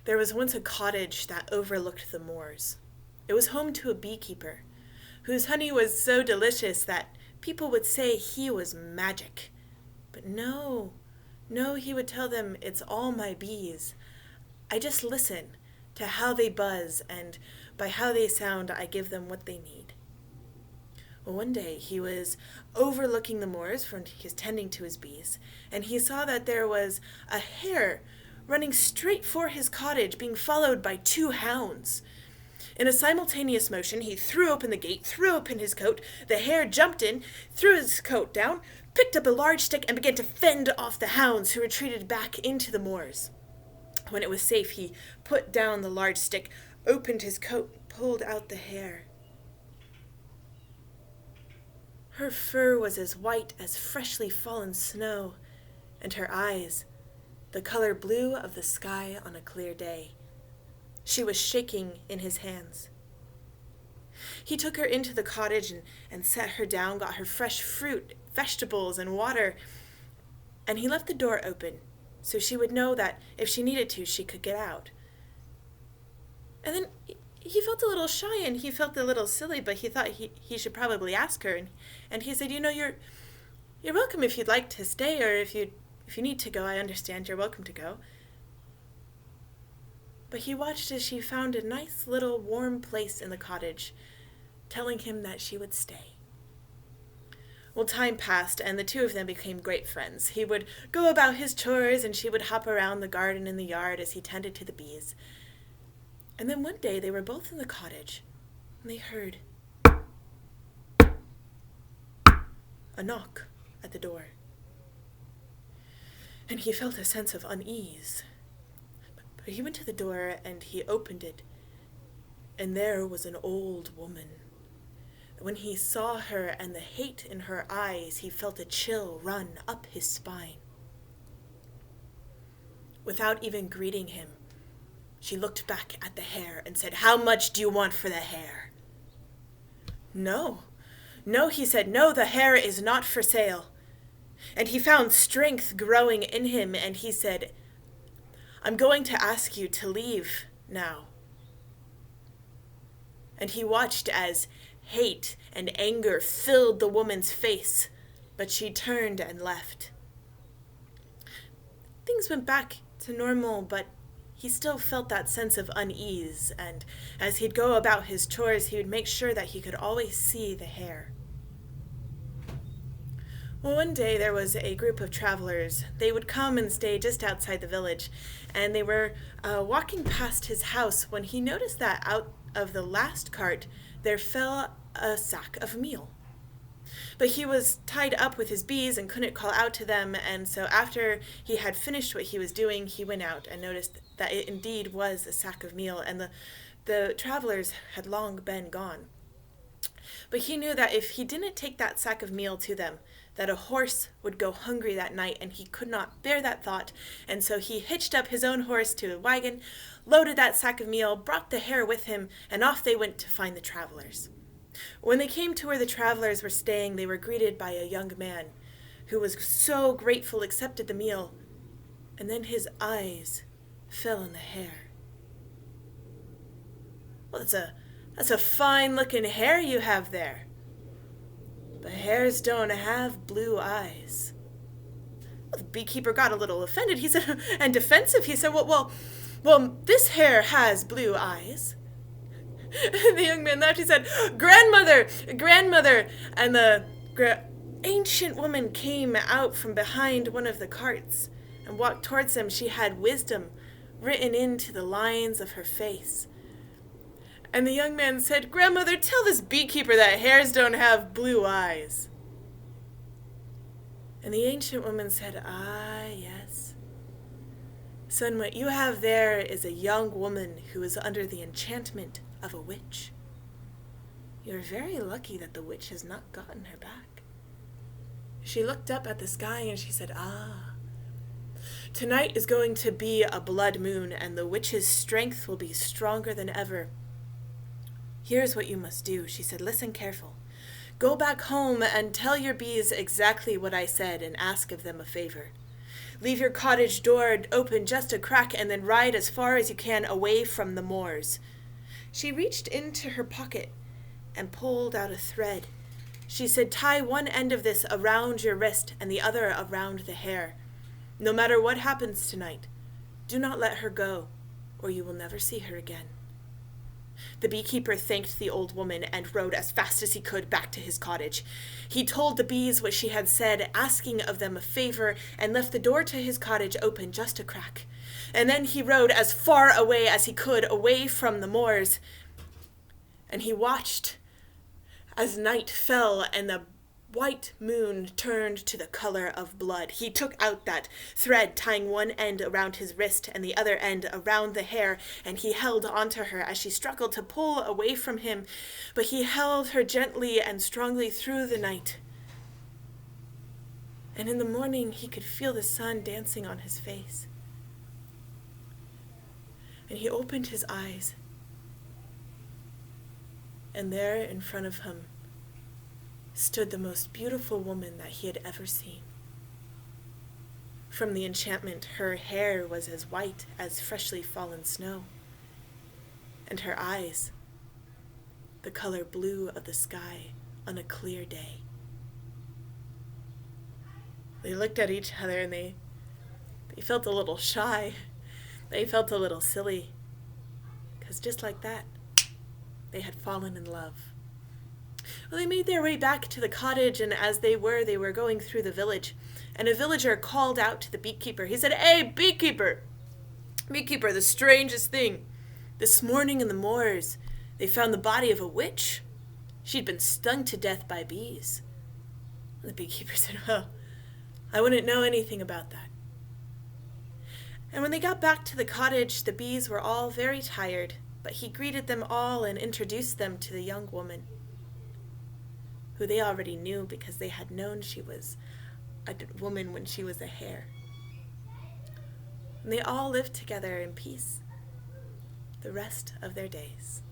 There was once a cottage that overlooked the moors. It was home to a beekeeper, whose honey was so delicious that people would say he was magic. But no, no, he would tell them, it's all my bees. I just listen to how they buzz, and by how they sound, I give them what they need. Well, one day he was overlooking the moors from his tending to his bees, and he saw that there was a hare running straight for his cottage, being followed by two hounds. In a simultaneous motion, he threw open the gate, threw open his coat. The hare jumped in, threw his coat down, picked up a large stick, and began to fend off the hounds, who retreated back into the moors. When it was safe, he put down the large stick, opened his coat, and pulled out the hare. Her fur was as white as freshly fallen snow, and her eyes, the color blue of the sky on a clear day. She was shaking in his hands. He took her into the cottage and set her down, got her fresh fruit, vegetables, and water, and he left the door open so she would know that if she needed to, she could get out. And then he felt a little shy and he felt a little silly, but he thought he should probably ask her. And he said, you're welcome if you'd like to stay, or if you need to go, I understand, you're welcome to go. But he watched as she found a nice little warm place in the cottage, telling him that she would stay. Well, time passed, and the two of them became great friends. He would go about his chores, and she would hop around the garden and the yard as he tended to the bees. And then one day they were both in the cottage, and they heard a knock at the door. And he felt a sense of unease. But he went to the door, and he opened it, and there was an old woman. When he saw her and the hate in her eyes, he felt a chill run up his spine. Without even greeting him, she looked back at the hare and said, "How much do you want for the hare?" No, he said, "no, the hare is not for sale." And he found strength growing in him, and he said, "I'm going to ask you to leave now." And he watched as hate and anger filled the woman's face, but she turned and left. Things went back to normal, but he still felt that sense of unease, and as he'd go about his chores, he would make sure that he could always see the hare. Well, one day there was a group of travelers. They would come and stay just outside the village, and they were walking past his house when he noticed that out of the last cart there fell a sack of meal. But he was tied up with his bees and couldn't call out to them, and so after he had finished what he was doing, he went out and noticed that it indeed was a sack of meal, and the travelers had long been gone. But he knew that if he didn't take that sack of meal to them, that a horse would go hungry that night, and he could not bear that thought, and so he hitched up his own horse to a wagon, loaded that sack of meal, brought the hare with him, and off they went to find the travelers. When they came to where the travelers were staying, they were greeted by a young man who was so grateful, accepted the meal, and then his eyes fell on the hare. "Well, that's a fine-looking hare you have there. But hares don't have blue eyes." Well, the beekeeper got a little offended. He said, and defensive. He said, well, this hare has blue eyes." And the young man laughed. He said, Grandmother! And the ancient woman came out from behind one of the carts and walked towards them. She had wisdom written into the lines of her face. And the young man said, "Grandmother, tell this beekeeper that hares don't have blue eyes." And the ancient woman said, "Ah, yes. Son, what you have there is a young woman who is under the enchantment of a witch. You're very lucky that the witch has not gotten her back." She looked up at the sky and she said, "Ah, tonight is going to be a blood moon, and the witch's strength will be stronger than ever. Here's what you must do," she said. "Listen careful. Go back home and tell your bees exactly what I said and ask of them a favor. Leave your cottage door open just a crack, and then ride as far as you can away from the moors." She reached into her pocket and pulled out a thread. She said, "Tie one end of this around your wrist and the other around the hair. No matter what happens tonight, do not let her go, or you will never see her again." The beekeeper thanked the old woman and rode as fast as he could back to his cottage. He told the bees what she had said, asking of them a favor, and left the door to his cottage open just a crack. And then he rode as far away as he could, away from the moors. And he watched as night fell and the white moon turned to the color of blood. He took out that thread, tying one end around his wrist and the other end around the hair, and he held onto her as she struggled to pull away from him. But he held her gently and strongly through the night. And in the morning he could feel the sun dancing on his face. And he opened his eyes, and there in front of him stood the most beautiful woman that he had ever seen. From the enchantment, her hair was as white as freshly fallen snow, and her eyes, the color blue of the sky on a clear day. They looked at each other and they felt a little shy. They felt a little silly, because just like that, they had fallen in love. Well, they made their way back to the cottage, and as they were going through the village, and a villager called out to the beekeeper. He said, "Hey, beekeeper! Beekeeper, the strangest thing. This morning in the moors, they found the body of a witch. She'd been stung to death by bees." And the beekeeper said, "Well, I wouldn't know anything about that." And when they got back to the cottage, the bees were all very tired, but he greeted them all and introduced them to the young woman, who they already knew because they had known she was a woman when she was a hare. And they all lived together in peace the rest of their days.